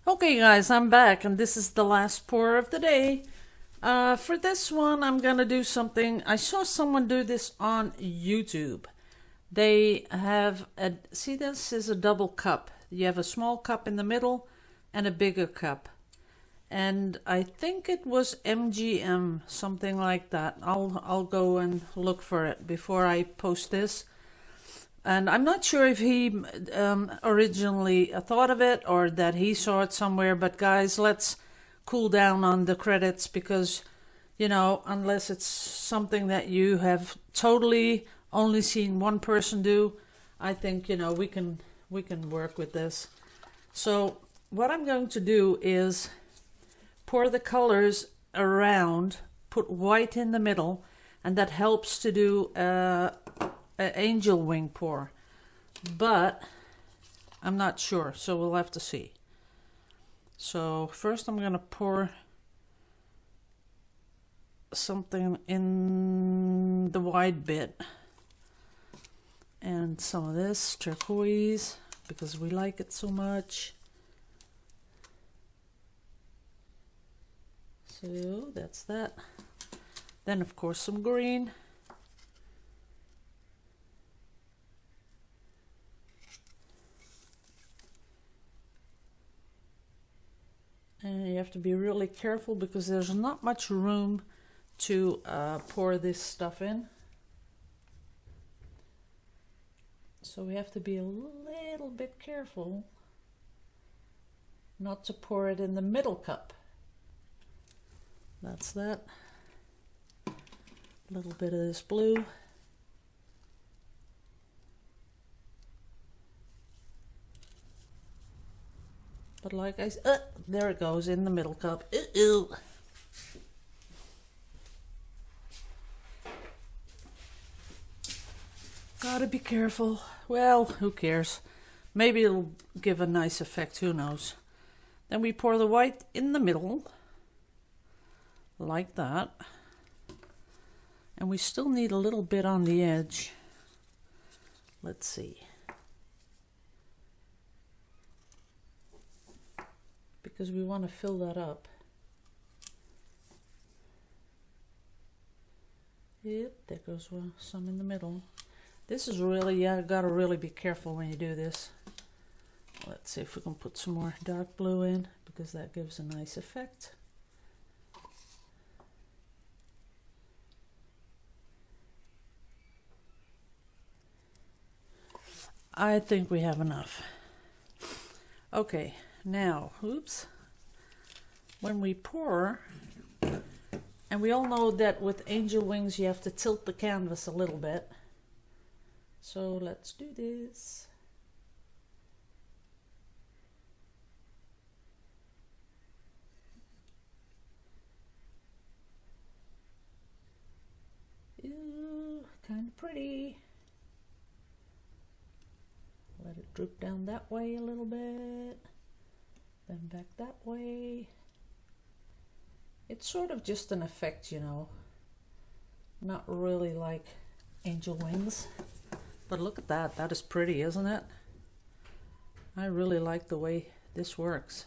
Okay guys, I'm back and this is the last pour of the day. For this one, I'm gonna do something. I saw someone do this on YouTube. They have see, this is a double cup. You have a small cup in the middle and a bigger cup. And I think it was MGM, something like that. I'll go and look for it before I post this. And I'm not sure if he originally thought of it or that he saw it somewhere. But guys, let's cool down on the credits because, you know, unless it's something that you have totally only seen one person do, I think, you know, we can work with this. So what I'm going to do is pour the colors around, put white in the middle, and that helps to do an angel wing pour. But I'm not sure, so we'll have to see. So first I'm going to pour something in the wide bit. And some of this turquoise, because we like it so much. So that's that. Then of course some green. And you have to be really careful because there's not much room to pour this stuff in. So we have to be a little bit careful not to pour it in the middle cup. That's that. A little bit of this blue. But like I said, there it goes in the middle cup. Gotta be careful. Well, who cares? Maybe it'll give a nice effect, who knows. Then we pour the white in the middle. Like that. And we still need a little bit on the edge. Let's see. Because we want to fill that up. Yep, there goes some in the middle. This is really, you gotta really be careful when you do this. Let's see if we can put some more dark blue in, because that gives a nice effect. I think we have enough. Okay, now, oops. When we pour, and we all know that with angel wings you have to tilt the canvas a little bit. So let's do this. Ooh, kind of pretty. Let it droop down that way a little bit, then back that way. It's sort of just an effect, you know, not really like angel wings. But look at that, that is pretty, isn't it? I really like the way this works.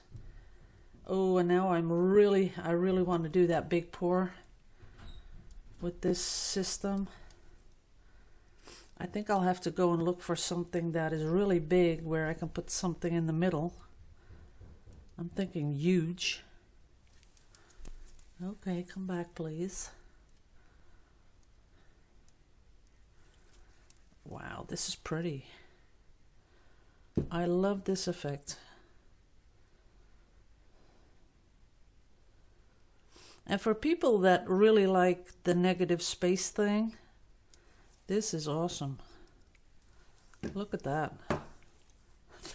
Oh, and now I really want to do that big pour with this system. I think I'll have to go and look for something that is really big where I can put something in the middle. I'm thinking huge. Okay, come back please. Wow, this is pretty. I love this effect. And for people that really like the negative space thing, this is awesome. Look at that.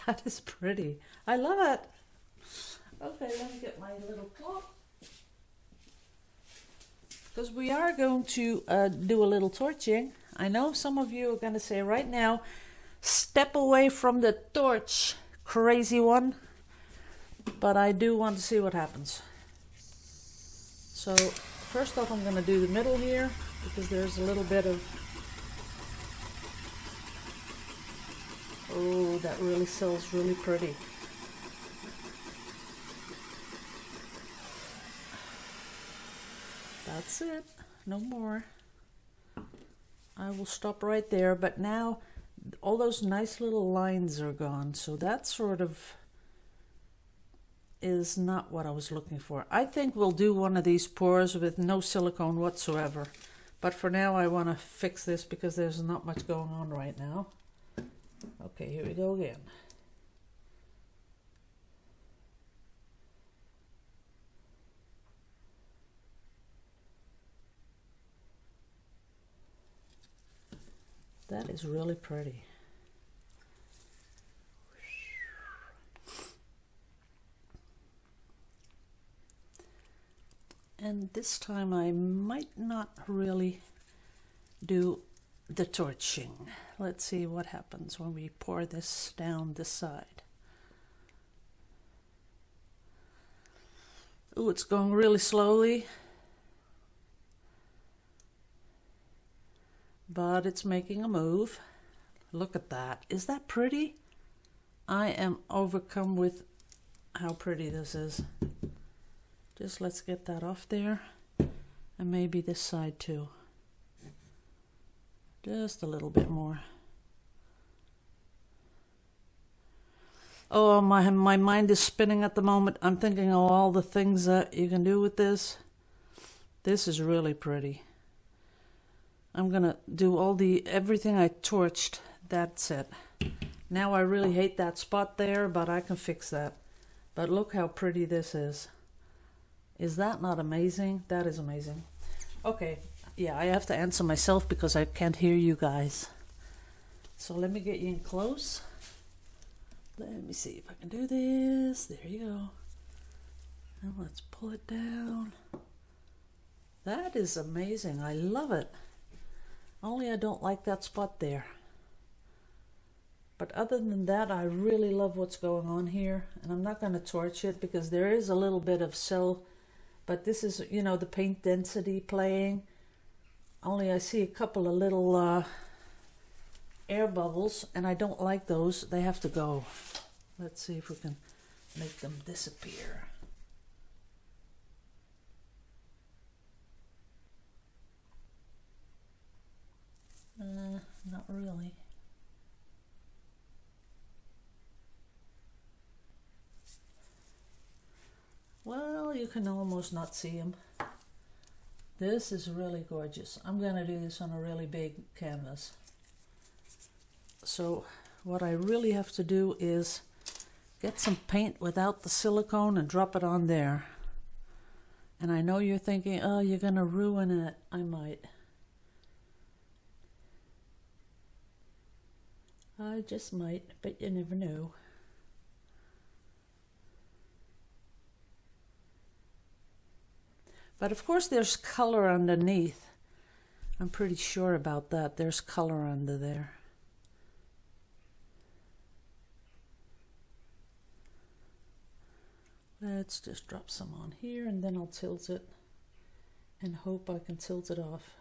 That is pretty. I love it. Okay, let me get my little cloth. Because we are going to do a little torching. I know some of you are going to say right now, step away from the torch, crazy one. But I do want to see what happens. So first off, I'm going to do the middle here because there's a little bit of, oh, that really sells really pretty. That's it. No more. I will stop right there, but now all those nice little lines are gone, so that sort of is not what I was looking for. I think we'll do one of these pours with no silicone whatsoever, but for now I want to fix this because there's not much going on right now. Okay, here we go again. That is really pretty. And this time I might not really do the torching. Let's see what happens when we pour this down this side. Ooh, it's going really slowly, but it's making a move. Look at that. Is that pretty? I am overcome with how pretty this is. Just let's get that off there, and maybe this side too. Just a little bit more. Oh, my mind is spinning at the moment. I'm thinking of all the things that you can do with this. This is really pretty. I'm gonna do everything I torched. That's it. Now I really hate that spot there, but I can fix that. But look how pretty this is. Is that not amazing? That is amazing. Okay, yeah, I have to answer myself because I can't hear you guys. So let me get you in close. Let me see if I can do this. There you go. And let's pull it down. That is amazing. I love it. Only I don't like that spot there. But other than that, I really love what's going on here. And I'm not going to torch it because there is a little bit of cell. But this is, you know, the paint density playing. Only I see a couple of little air bubbles, and I don't like those. They have to go. Let's see if we can make them disappear. Not really. Well, you can almost not see them. This is really gorgeous. I'm going to do this on a really big canvas. So what I really have to do is get some paint without the silicone and drop it on there. And I know you're thinking, oh, you're going to ruin it. I might. I just might, but you never know. But of course there's color underneath. I'm pretty sure about that. There's color under there. Let's just drop some on here and then I'll tilt it and hope I can tilt it off.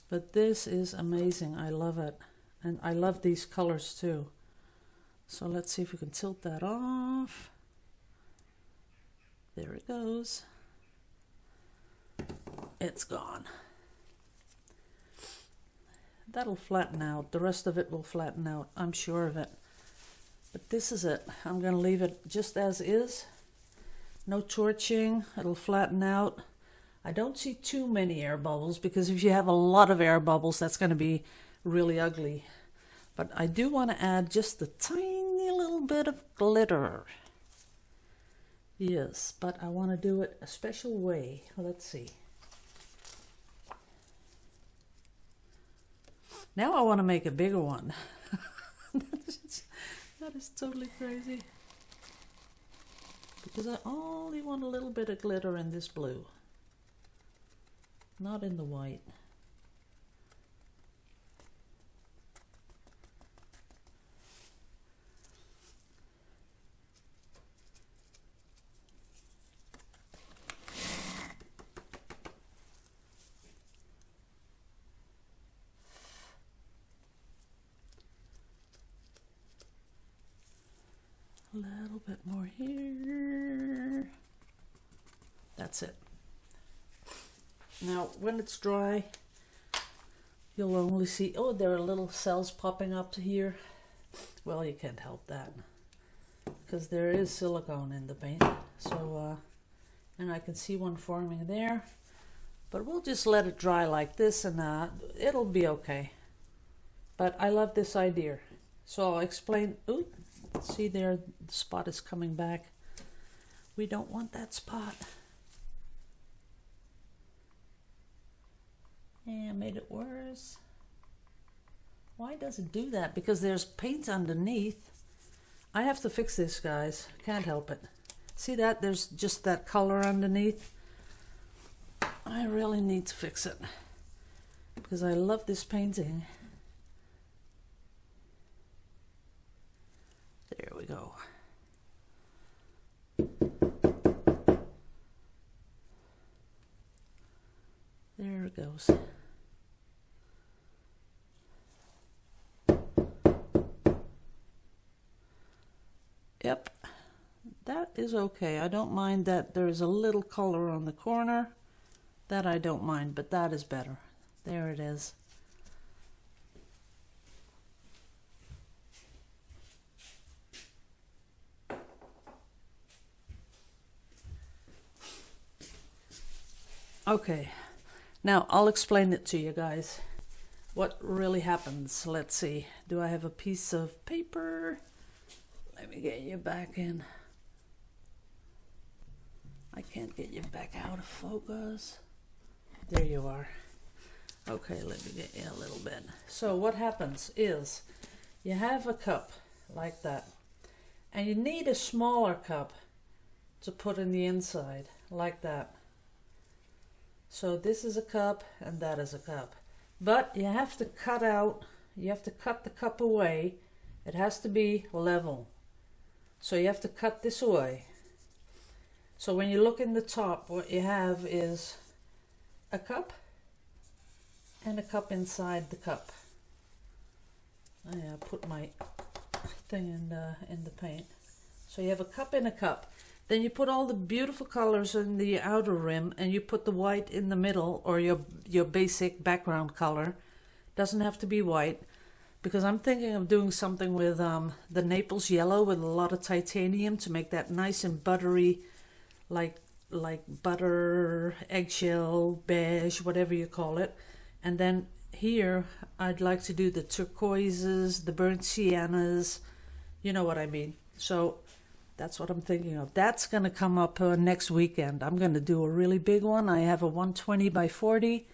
But this is amazing. I love it. And I love these colors too. So let's see if we can tilt that off. There it goes. It's gone. That'll flatten out. The rest of it will flatten out. I'm sure of it. But this is it. I'm going to leave it just as is. No torching. It'll flatten out. I don't see too many air bubbles because if you have a lot of air bubbles, that's going to be really ugly. But I do want to add just a tiny little bit of glitter. Yes, but I want to do it a special way. Let's see. Now I want to make a bigger one. That is totally crazy. Because I only want a little bit of glitter in this blue. Not in the white. A little bit more here. That's it. Now, when it's dry, you'll only see, oh, there are little cells popping up here. Well, you can't help that because there is silicone in the paint. So, and I can see one forming there. But we'll just let it dry like this and it'll be okay. But I love this idea. So I'll explain. Ooh, see there, the spot is coming back. We don't want that spot. Yeah, made it worse. Why does it do that? Because there's paint underneath. I have to fix this, guys. Can't help it. See that? There's just that color underneath. I really need to fix it because I love this painting. There we go. There it goes. Yep, that is okay. I don't mind that there's a little color on the corner. That I don't mind, but that is better. There it is. Okay, now I'll explain it to you guys. What really happens? Let's see. Do I have a piece of paper? Let me get you back in. I can't get you back out of focus. There you are. Okay, let me get you a little bit. So what happens is you have a cup like that, and you need a smaller cup to put in the inside like that. So this is a cup and that is a cup, but you have to cut out, you have to cut the cup away. It has to be level. So you have to cut this away. So when you look in the top, what you have is a cup and a cup inside the cup. I put my thing in the paint. So you have a cup in a cup. Then you put all the beautiful colors in the outer rim and you put the white in the middle, or your basic background color. Doesn't have to be white, because I'm thinking of doing something with the Naples yellow with a lot of titanium to make that nice and buttery, like butter, eggshell, beige, whatever you call it. And then here I'd like to do the turquoises, the burnt siennas, you know what I mean. So that's what I'm thinking of. That's going to come up next weekend. I'm going to do a really big one. I have a 120 by 40.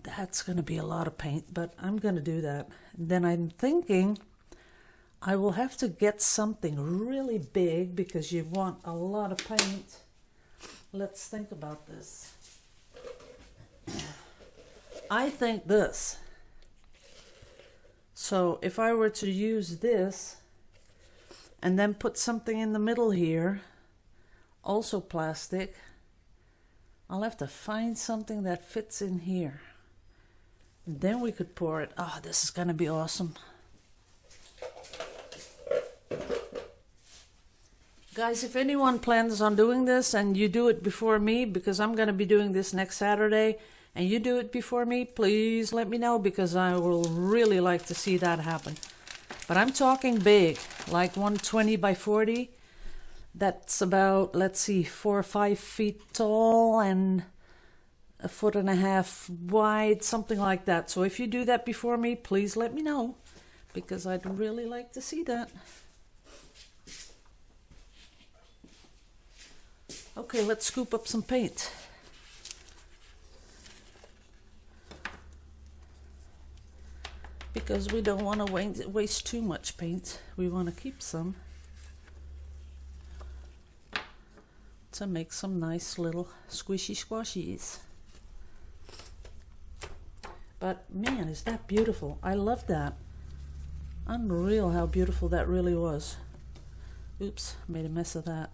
That's going to be a lot of paint, but I'm going to do that. And then I'm thinking I will have to get something really big because you want a lot of paint. Let's think about this. I think this. So if I were to use this and then put something in the middle here, also plastic, I'll have to find something that fits in here. And then we could pour it. Oh, this is going to be awesome. Guys, if anyone plans on doing this and you do it before me, because I'm going to be doing this next Saturday, and you do it before me, please let me know, because I will really like to see that happen. But I'm talking big, like 120 by 40. That's about, let's see, 4 or 5 feet tall and 1.5 feet wide, something like that. So if you do that before me, please let me know, because I'd really like to see that. Okay, let's scoop up some paint. Because we don't want to waste too much paint. We want to keep some to make some nice little squishy squashies. But man, is that beautiful. I love that. Unreal how beautiful that really was. Oops, made a mess of that.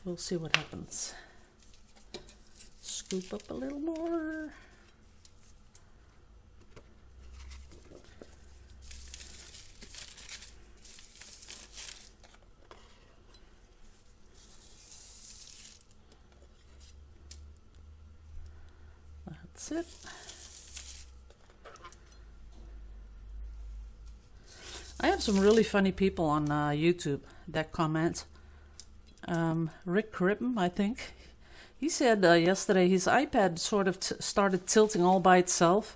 We'll see what happens. Scoop up a little more. That's it. I have some really funny people on YouTube that comment. Rick Crippen, I think. He said yesterday his iPad sort of started tilting all by itself.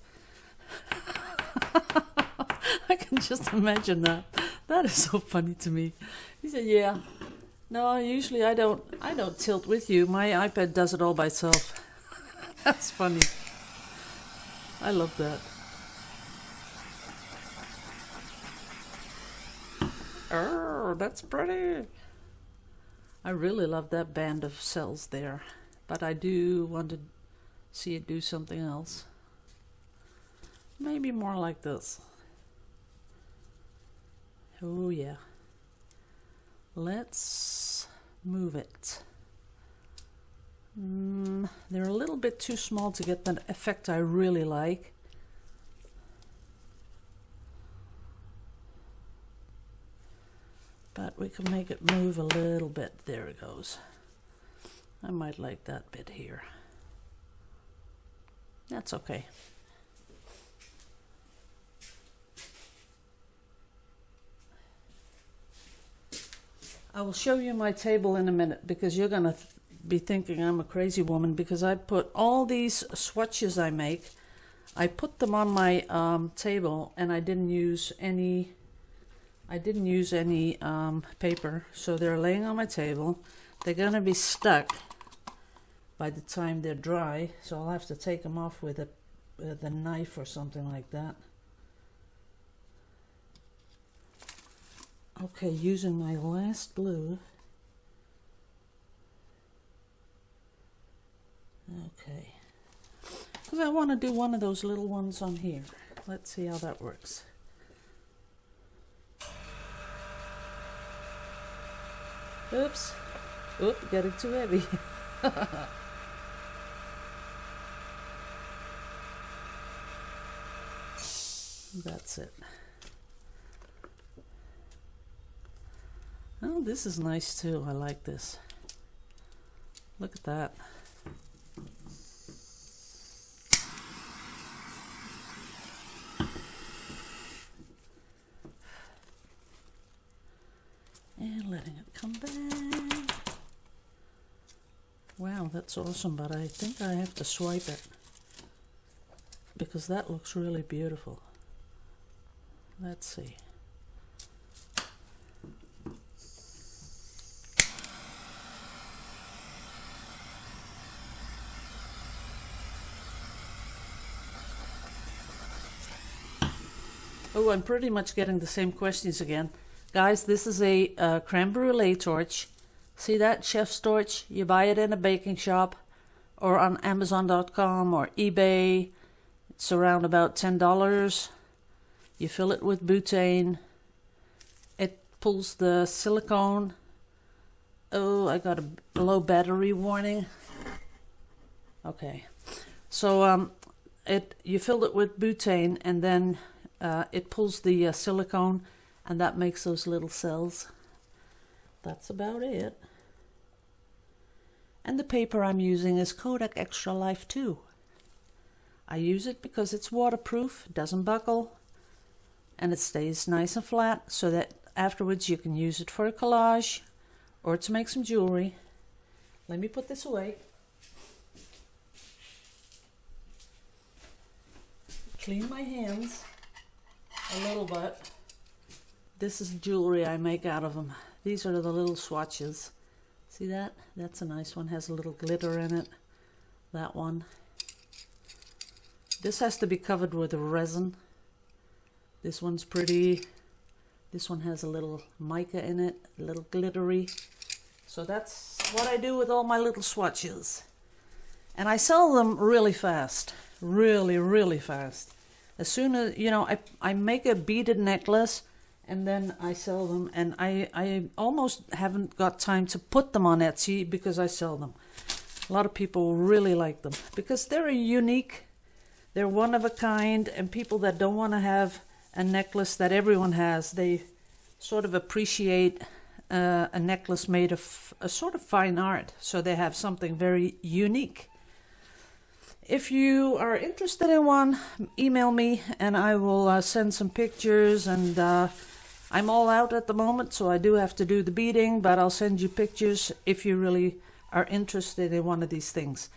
I can just imagine that. That is so funny to me. He said, "Yeah, no, usually I don't tilt with you. My iPad does it all by itself." That's funny. I love that. Oh, that's pretty. I really love that band of cells there, but I do want to see it do something else. Maybe more like this. Oh yeah. Let's move it. They're a little bit too small to get the effect I really like. But we can make it move a little bit. There it goes. I might like that bit here. That's okay. I will show you my table in a minute because you're going to be thinking I'm a crazy woman because I put all these swatches I make, I put them on my table and I didn't use any paper, so they're laying on my table. They're going to be stuck by the time they're dry, so I'll have to take them off with a knife or something like that. Okay, using my last glue. Okay, because I want to do one of those little ones on here. Let's see how that works. Oops. Oop, getting too heavy. That's it. Oh, this is nice too. I like this. Look at that. And letting it come back. Wow, that's awesome, but I think I have to swipe it because that looks really beautiful. Let's see. Oh, I'm pretty much getting the same questions again. Guys, this is a creme brulee torch. See that chef's torch? You buy it in a baking shop or on Amazon.com or eBay. It's around about $10. You fill it with butane. It pulls the silicone. Oh, I got a low battery warning. Okay. So you fill it with butane and then it pulls the silicone and that makes those little cells. That's about it. And the paper I'm using is Kodak Extra Life 2. I use it because it's waterproof, doesn't buckle, and it stays nice and flat so that afterwards you can use it for a collage or to make some jewelry. Let me put this away. Clean my hands a little bit. This is jewelry I make out of them. These are the little swatches. See that? That's a nice one. Has a little glitter in it. That one. This has to be covered with resin. This one's pretty. This one has a little mica in it, a little glittery. So that's what I do with all my little swatches. And I sell them really fast. Really, really fast. As soon as, you know, I make a beaded necklace and then I sell them, and I almost haven't got time to put them on Etsy because I sell them. A lot of people really like them because they're unique, they're one of a kind, and people that don't want to have a necklace that everyone has, they sort of appreciate a necklace made of a sort of fine art, so they have something very unique. If you are interested in one, email me and I will send some pictures. And I'm all out at the moment, so I do have to do the beading, but I'll send you pictures if you really are interested in one of these things.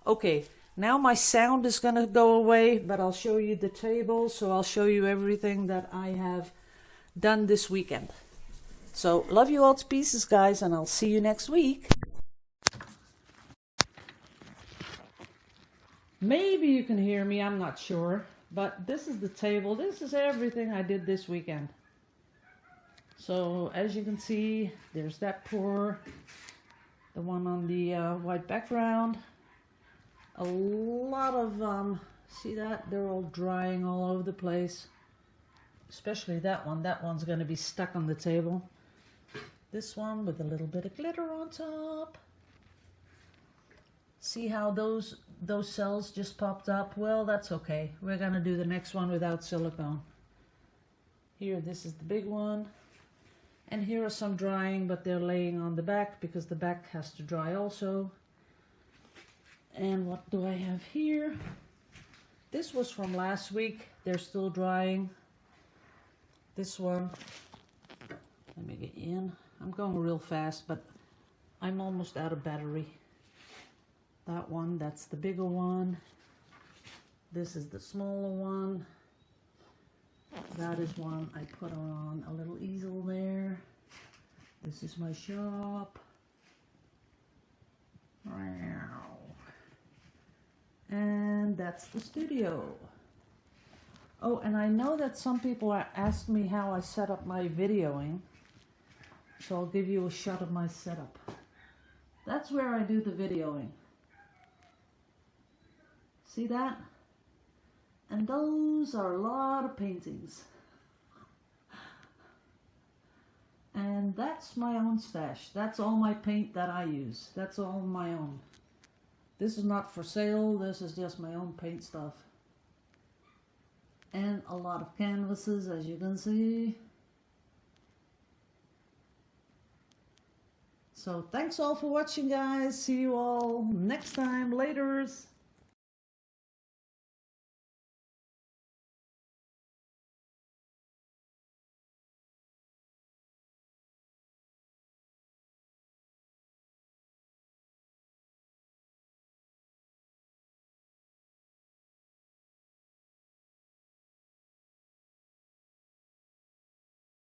Okay, now my sound is going to go away, but I'll show you the table. So I'll show you everything that I have done this weekend. So love you all to pieces, guys, and I'll see you next week. Maybe you can hear me, I'm not sure. But this is the table. This is everything I did this weekend. So as you can see, there's that pour. The one on the white background. A lot of, see that? They're all drying all over the place. Especially that one. That one's going to be stuck on the table. This one with a little bit of glitter on top. See how those cells just popped up? Well, that's okay. We're going to do the next one without silicone. Here, this is the big one. And here are some drying, but they're laying on the back because the back has to dry also. And what do I have here? This was from last week. They're still drying. This one, let me get in. I'm going real fast, but I'm almost out of battery. That one, that's the bigger one. This is the smaller one. That is one I put on a little easel there. This is my shop. And that's the studio. Oh, and I know that some people asked me how I set up my videoing. So I'll give you a shot of my setup. That's where I do the videoing. See that? And those are a lot of paintings. And that's my own stash. That's all my paint that I use. That's all my own. This is not for sale. This is just my own paint stuff. And a lot of canvases, as you can see. So thanks all for watching, guys. See you all next time. Laters.